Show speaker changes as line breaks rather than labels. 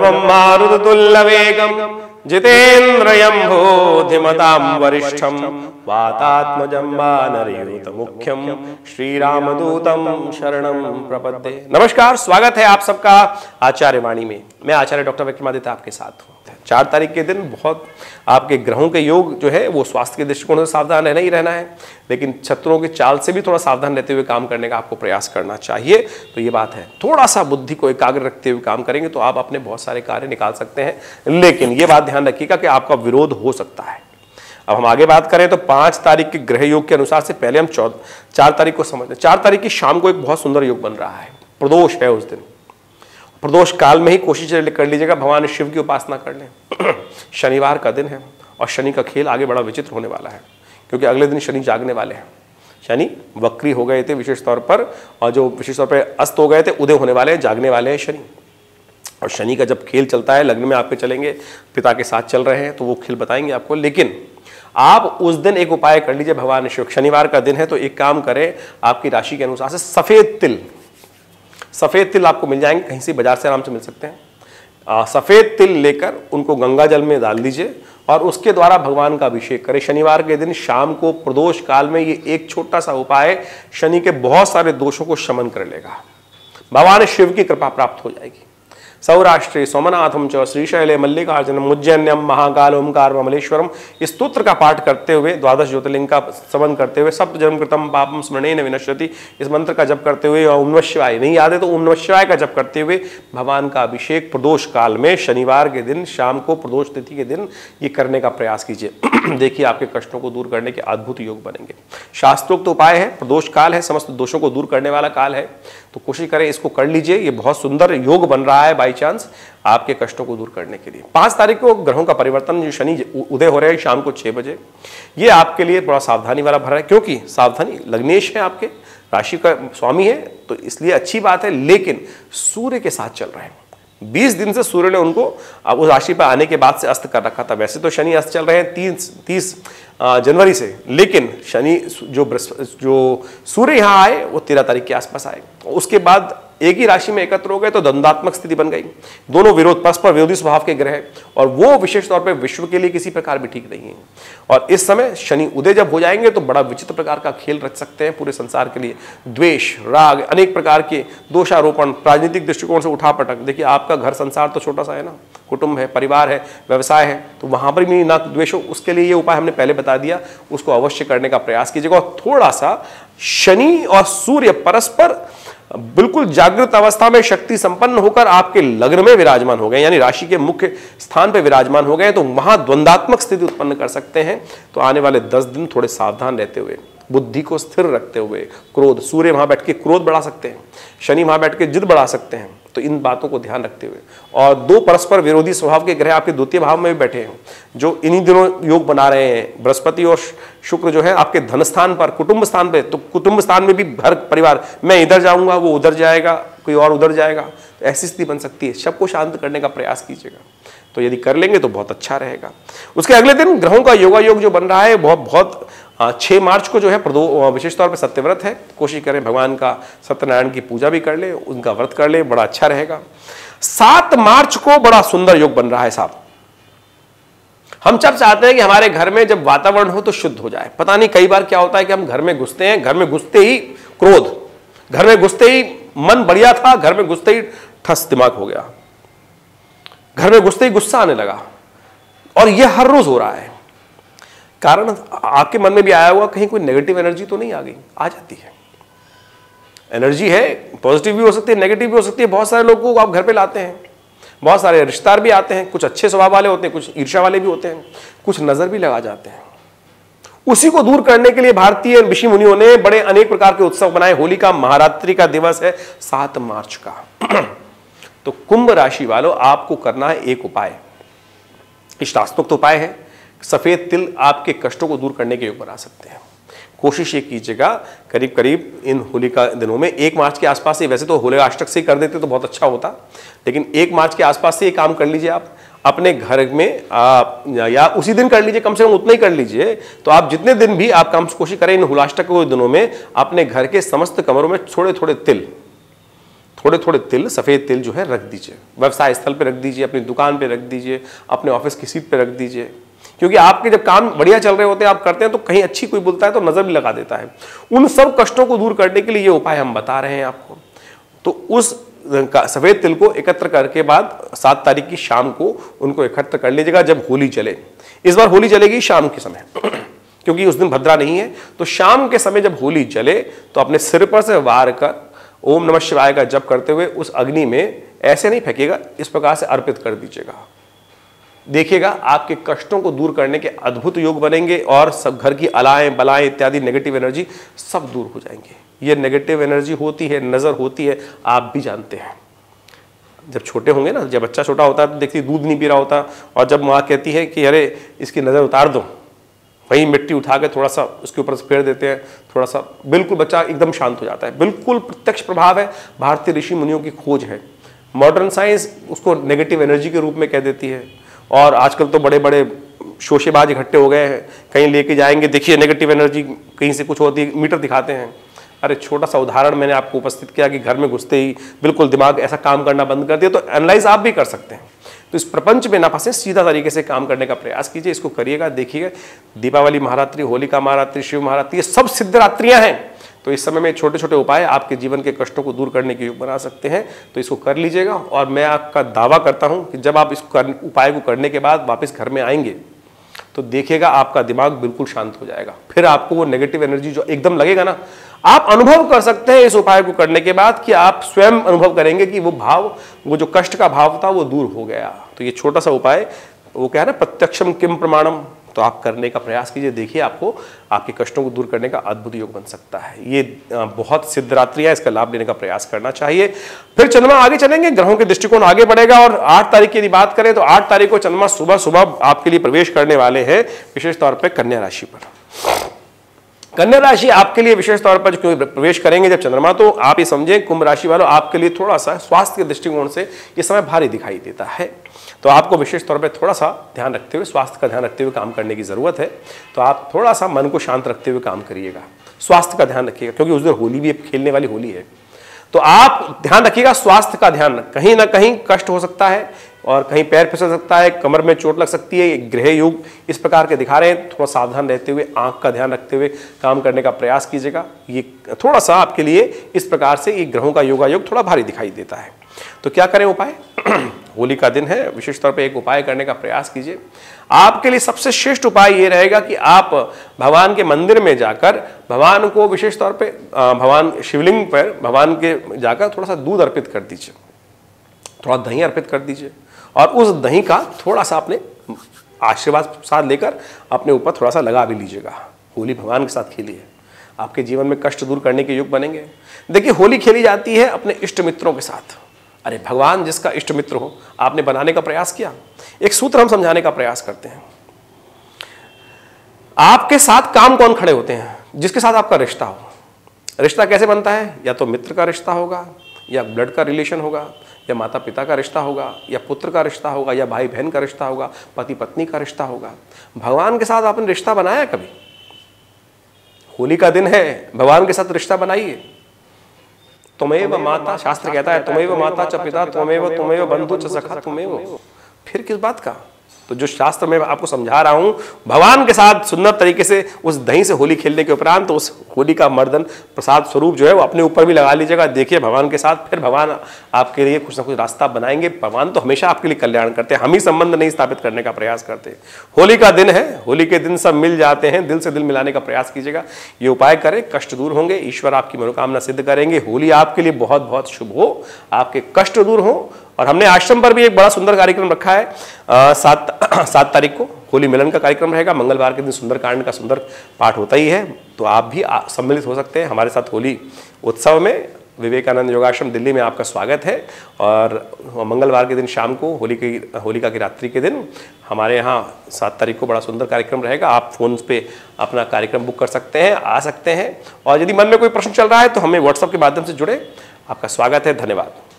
प्रणवं मारुततुल्यवेगं जितेन्द्रियं बोधिमतां वरिष्ठं वातात्मजं वानरयूथमुख्यं श्रीरामदूतं शरणं प्रपद्ये। नमस्कार, स्वागत है आप सबका आचार्य वाणी में। मैं आचार्य डॉक्टर विक्रमादित्य आपके साथ हूँ। 4 तारीख के दिन बहुत आपके ग्रहों के योग जो है वो स्वास्थ्य के दृष्टिकोण से सावधान रहना ही रहना है, लेकिन शत्रुओं की चाल से भी थोड़ा सावधान रहते हुए काम करने का आपको प्रयास करना चाहिए। तो ये बात है, थोड़ा सा बुद्धि को एकाग्र रखते हुए काम करेंगे तो आप अपने बहुत सारे कार्य निकाल सकते हैं, लेकिन ये बात ध्यान रखिएगा कि आपका विरोध हो सकता है। अब हम आगे बात करें तो 5 तारीख के ग्रह योग के अनुसार से पहले हम 4 तारीख को समझ लें। 4 तारीख की शाम को एक बहुत सुंदर योग बन रहा है, प्रदोष है उस दिन। प्रदोष काल में ही कोशिश कर लीजिएगा भगवान शिव की उपासना कर लें। शनिवार का दिन है और शनि का खेल आगे बड़ा विचित्र होने वाला है, क्योंकि अगले दिन शनि जागने वाले हैं। शनि वक्री हो गए थे विशेष तौर पर, और जो विशेष तौर पर अस्त हो गए थे, उदय होने वाले हैं, जागने वाले हैं शनि। और शनि का जब खेल चलता है, लग्न में आपके चलेंगे, पिता के साथ चल रहे हैं, तो वो खेल बताएंगे आपको। लेकिन आप उस दिन एक उपाय कर लीजिए भगवान शिव। शनिवार का दिन है तो एक काम करें, आपकी राशि के अनुसार से सफेद तिल आपको मिल जाएंगे, कहीं से बाजार से आराम से मिल सकते हैं। सफेद तिल लेकर उनको गंगा जल में डाल दीजिए और उसके द्वारा भगवान का अभिषेक करें। शनिवार के दिन शाम को प्रदोष काल में ये एक छोटा सा उपाय शनि के बहुत सारे दोषों को शमन कर लेगा। भगवान शिव की कृपा प्राप्त हो जाएगी। सौराष्ट्रे सोमनाथम च श्रीशैले मल्लिकार्जुनम उज्जैन्यम महाकाल ओमकार ममलेश्वरम इस स्तोत्र का पाठ करते हुए, 12 ज्योतिर्लिंग का श्रवण करते हुए, सप्त जन्म कृतम पापम स्मरणेन विनश्यति इस मंत्र का जप करते हुए, ओम नमः शिवाय नहीं याद है तो ओम नमः शिवाय का जप करते हुए भगवान का अभिषेक प्रदोष काल में शनिवार के दिन शाम को, प्रदोष तिथि के दिन ये करने का प्रयास कीजिए। देखिए आपके कष्टों को दूर करने के अद्भुत योग बनेंगे। शास्त्रोक्त उपाय है, प्रदोष काल है, समस्त दोषों को दूर करने वाला काल है, तो कोशिश करें इसको कर लीजिए। ये बहुत सुंदर योग बन रहा है बाई चांस आपके कष्टों को दूर करने के लिए। 5 तारीख को ग्रहों का परिवर्तन, जो शनि उदय हो रहे हैं शाम को 6 बजे, ये आपके लिए बड़ा सावधानी वाला भरा है, क्योंकि सावधानी लग्नेश है, आपके राशि का स्वामी है, तो इसलिए अच्छी बात है। लेकिन सूर्य के साथ चल रहे हैं, 20 दिन से सूर्य ने उनको अब उस राशि पर आने के बाद से अस्त कर रखा था। वैसे तो शनि अस्त चल रहे हैं 30 जनवरी से, लेकिन शनि जो सूर्य यहाँ आए वो 13 तारीख के आसपास आए। उसके बाद एक ही राशि में एकत्र हो गए तो द्वंद्वात्मक स्थिति बन गई। दोनों परस्पर विरोधी स्वभाव के ग्रह, और वो विशेष तौर पर विश्व के लिए किसी प्रकार भी ठीक नहीं है। और इस समय शनि उदय जब हो जाएंगे तो बड़ा विचित्र प्रकार का खेल रच सकते हैं पूरे संसार के लिए। द्वेष, राग, अनेक प्रकार के दोषारोपण, राजनीतिक दृष्टिकोण से उठापटक। देखिए आपका घर संसार तो छोटा सा है ना, कुटुंब है, परिवार है, व्यवसाय है, तो वहां पर भी ना द्वेष हो। उसके लिए ये उपाय हमने पहले बता दिया, उसको अवश्य करने का प्रयास कीजिएगा। और थोड़ा सा शनि और सूर्य परस्पर बिल्कुल जागृत अवस्था में शक्ति संपन्न होकर आपके लग्न में विराजमान हो गए, यानी राशि के मुख्य स्थान पर विराजमान हो गए, तो वहां द्वंद्वात्मक स्थिति उत्पन्न कर सकते हैं। तो आने वाले 10 दिन थोड़े सावधान रहते हुए, बुद्धि को स्थिर रखते हुए, क्रोध, सूर्य वहां बैठ के क्रोध बढ़ा सकते हैं, शनि वहां बैठ के जिद बढ़ा सकते हैं, तो इन बातों को ध्यान रखते हुए। और 2 परस्पर विरोधी स्वभाव के ग्रह आपके द्वितीय भाव में भी बैठे हैं, जो इन्हीं दिनों योग बना रहे हैं। बृहस्पति और शुक्र जो है आपके धन स्थान पर, कुटुंब स्थान पे, तो कुटुंब स्थान में भी घर परिवार, मैं इधर जाऊंगा वो उधर जाएगा, कोई और उधर जाएगा, तो ऐसी स्थिति बन सकती है। सबको शांत करने का प्रयास कीजिएगा, तो यदि कर लेंगे तो बहुत अच्छा रहेगा। उसके अगले दिन ग्रहों का योगा योग जो बन रहा है बहुत 6 मार्च को जो है विशेष तौर पर सत्यव्रत है। कोशिश करें भगवान का सत्यनारायण की पूजा भी कर ले, उनका व्रत कर ले, बड़ा अच्छा रहेगा। 7 मार्च को बड़ा सुंदर योग बन रहा है साहब। हम सब चाहते हैं कि हमारे घर में जब वातावरण हो तो शुद्ध हो जाए। पता नहीं कई बार क्या होता है कि हम घर में घुसते हैं, घर में घुसते ही क्रोध, घर में घुसते ही मन बढ़िया था, घर में घुसते ही ठस दिमाग हो गया, घर में घुसते ही गुस्सा आने लगा, और यह हर रोज हो रहा है। कारण आपके मन में भी आया हुआ कहीं कोई नेगेटिव एनर्जी तो नहीं आ गई, आ जाती है। एनर्जी है, पॉजिटिव भी हो सकती है, नेगेटिव भी हो सकती है। बहुत सारे लोगों को आप घर पे लाते हैं, बहुत सारे रिश्तेदार भी आते हैं, कुछ अच्छे स्वभाव वाले होते हैं, कुछ ईर्ष्या वाले भी होते हैं, कुछ नजर भी लगा जाते हैं। उसी को दूर करने के लिए भारतीय ऋषि मुनियों ने बड़े अनेक प्रकार के उत्सव बनाए। होली का महारात्रि का दिवस है 7 मार्च का। तो कुंभ राशि वालों, आपको करना है एक उपाय, शास्त्रोक्त उपाय है। सफेद तिल आपके कष्टों को दूर करने के योग बना सकते हैं। कोशिश ये कीजिएगा करीब करीब इन होलिका दिनों में 1 मार्च के आसपास से, वैसे तो होलिका अष्टक से कर देते तो बहुत अच्छा होता, लेकिन 1 मार्च के आसपास से ये काम कर लीजिए। आप अपने घर में या उसी दिन कर लीजिए, कम से कम उतना ही कर लीजिए। तो आप जितने दिन भी आप काम कोशिश करें इन होलाष्टक के दिनों में अपने घर के समस्त कमरों में थोड़े थोड़े तिल थोड़े थोड़े तिल, सफ़ेद तिल जो है रख दीजिए, व्यवसाय स्थल पे रख दीजिए, अपनी दुकान पे रख दीजिए, अपने ऑफिस की सीट पे रख दीजिए, क्योंकि आपके जब काम बढ़िया चल रहे होते हैं, आप करते हैं, तो कहीं अच्छी कोई बोलता है तो नजर भी लगा देता है। उन सब कष्टों को दूर करने के लिए ये उपाय हम बता रहे हैं आपको। तो उस सफेद तिल को एकत्र करके बाद 7 तारीख की शाम को उनको एकत्र कर लीजिएगा जब होली चले। इस बार होली चलेगी शाम के समय क्योंकि उस दिन भद्रा नहीं है, तो शाम के समय जब होली चले तो अपने सिर पर से वार कर ओम नमः शिवाय का जप करते हुए उस अग्नि में ऐसे नहीं फेंकेगा, इस प्रकार से अर्पित कर दीजिएगा। देखिएगा आपके कष्टों को दूर करने के अद्भुत योग बनेंगे और सब घर की अलाएं बलाएं इत्यादि नेगेटिव एनर्जी सब दूर हो जाएंगे। ये नेगेटिव एनर्जी होती है, नजर होती है, आप भी जानते हैं। जब छोटे होंगे ना, जब बच्चा छोटा होता है तो देखती दूध नहीं पी रहा होता, और जब माँ कहती है कि अरे इसकी नज़र उतार दो, वही मिट्टी उठा के थोड़ा सा उसके ऊपर से फेर देते हैं, थोड़ा सा, बिल्कुल बच्चा एकदम शांत हो जाता है। बिल्कुल प्रत्यक्ष प्रभाव है, भारतीय ऋषि मुनियों की खोज है। मॉडर्न साइंस उसको नेगेटिव एनर्जी के रूप में कह देती है, और आजकल तो बड़े बड़े शोशेबाज इकट्ठे हो गए हैं, कहीं लेके जाएंगे, देखिए नेगेटिव एनर्जी कहीं से कुछ होती है, मीटर दिखाते हैं। अरे छोटा सा उदाहरण मैंने आपको उपस्थित किया कि घर में घुसते ही बिल्कुल दिमाग ऐसा काम करना बंद कर दिया, तो एनालाइज आप भी कर सकते हैं। तो इस प्रपंच में ना फंसे, सीधा तरीके से काम करने का प्रयास कीजिए, इसको करिएगा, देखिएगा। दीपावली महारात्रि, होलिका महारात्रि, शिव महारात्रि, ये सब सिद्ध रात्रियां हैं। तो इस समय में छोटे छोटे उपाय आपके जीवन के कष्टों को दूर करने के योग बना सकते हैं, तो इसको कर लीजिएगा। और मैं आपका दावा करता हूं कि जब आप इस उपाय को करने के बाद वापस घर में आएंगे तो देखिएगा आपका दिमाग बिल्कुल शांत हो जाएगा। फिर आपको वो नेगेटिव एनर्जी जो एकदम लगेगा ना, आप अनुभव कर सकते हैं इस उपाय को करने के बाद कि आप स्वयं अनुभव करेंगे कि वो भाव, वो जो कष्ट का भाव था वो दूर हो गया। तो ये छोटा सा उपाय, वो क्या है ना, प्रत्यक्षम किम प्रमाणम, तो आप करने का प्रयास कीजिए, देखिए आपको आपके कष्टों को दूर करने का अद्भुत योग बन सकता है। ये बहुत सिद्ध रात्रि है, इसका लाभ लेने का प्रयास करना चाहिए। फिर चंद्रमा आगे चलेंगे, ग्रहों के दृष्टिकोण आगे बढ़ेगा, और 8 तारीख की यदि बात करें तो 8 तारीख को चंद्रमा सुबह सुबह आपके लिए प्रवेश करने वाले हैं, विशेष तौर पर कन्या राशि पर। कन्या राशि आपके लिए विशेष तौर पर क्यों प्रवेश करेंगे जब चंद्रमा, तो आप ये समझें कुंभ राशि वालों, आपके लिए थोड़ा सा स्वास्थ्य के दृष्टिकोण से ये समय भारी दिखाई देता है। तो आपको विशेष तौर पे थोड़ा सा ध्यान रखते हुए, स्वास्थ्य का ध्यान रखते हुए काम करने की जरूरत है। तो आप थोड़ा सा मन को शांत रखते हुए काम करिएगा, स्वास्थ्य का ध्यान रखिएगा, क्योंकि उस दिन होली भी खेलने वाली होली है। तो आप ध्यान रखिएगा स्वास्थ्य का ध्यान, कहीं ना कहीं कष्ट हो सकता है और कहीं पैर फिसल सकता है, कमर में चोट लग सकती है, ग्रह योग इस प्रकार के दिखा रहे हैं। थोड़ा सावधान रहते हुए, आंख का ध्यान रखते हुए काम करने का प्रयास कीजिएगा। ये थोड़ा सा आपके लिए इस प्रकार से ये ग्रहों का योगायोग थोड़ा भारी दिखाई देता है। तो क्या करें उपाय? होली का दिन है, विशेष तौर पे एक उपाय करने का प्रयास कीजिए। आपके लिए सबसे श्रेष्ठ उपाय ये रहेगा कि आप भगवान के मंदिर में जाकर भगवान को विशेष तौर पे भगवान शिवलिंग पर भगवान के जाकर थोड़ा सा दूध अर्पित कर दीजिए, थोड़ा दही अर्पित कर दीजिए, और उस दही का थोड़ा सा अपने आशीर्वाद साथ लेकर अपने ऊपर थोड़ा सा लगा भी लीजिएगा। होली भगवान के साथ खेलिए, आपके जीवन में कष्ट दूर करने के योग बनेंगे। देखिए होली खेली जाती है अपने इष्ट मित्रों के साथ। अरे भगवान जिसका इष्ट मित्र हो, आपने बनाने का प्रयास किया। एक सूत्र हम समझाने का प्रयास करते हैं। आपके साथ काम कौन खड़े होते हैं? जिसके साथ आपका रिश्ता हो। रिश्ता कैसे बनता है? या तो मित्र का रिश्ता होगा, या ब्लड का रिलेशन होगा, या माता पिता का रिश्ता होगा, या पुत्र का रिश्ता होगा, या भाई बहन का रिश्ता होगा, पति पत्नी का रिश्ता होगा। भगवान के साथ आपने रिश्ता बनाया कभी? होली का दिन है, भगवान के साथ रिश्ता बनाइए। तुमेव माता, शास्त्र कहता है तुमेव माता च पिता तुमेव बंधु च सखा तुमेव। फिर किस बात का? तो जो शास्त्र में आपको समझा रहा हूं, भगवान के साथ सुंदर तरीके से उस दही से होली खेलने के उपरांत तो उस होली का मर्दन प्रसाद स्वरूप जो है वो अपने ऊपर भी लगा लीजिएगा। देखिए भगवान के साथ, फिर भगवान आपके लिए कुछ ना कुछ रास्ता बनाएंगे। भगवान तो हमेशा आपके लिए कल्याण करते हैं, हम ही संबंध नहीं स्थापित करने का प्रयास करते। होली का दिन है, होली के दिन सब मिल जाते हैं, दिल से दिल मिलाने का प्रयास कीजिएगा। ये उपाय करें, कष्ट दूर होंगे, ईश्वर आपकी मनोकामना सिद्ध करेंगे। होली आपके लिए बहुत बहुत शुभ हो, आपके कष्ट दूर हो। और हमने आश्रम पर भी एक बड़ा सुंदर कार्यक्रम रखा है। 7 तारीख को होली मिलन का कार्यक्रम रहेगा। मंगलवार के दिन सुंदरकांड का सुंदर पाठ होता ही है, तो आप भी सम्मिलित हो सकते हैं हमारे साथ होली उत्सव में। विवेकानंद योगाश्रम दिल्ली में आपका स्वागत है। और मंगलवार के दिन शाम को होलिका की रात्रि के दिन हमारे यहाँ 7 तारीख को बड़ा सुंदर कार्यक्रम रहेगा। आप फोन पे अपना कार्यक्रम बुक कर सकते हैं, आ सकते हैं। और यदि मन में कोई प्रश्न चल रहा है तो हमें व्हाट्सएप के माध्यम से जुड़े। आपका स्वागत है, धन्यवाद।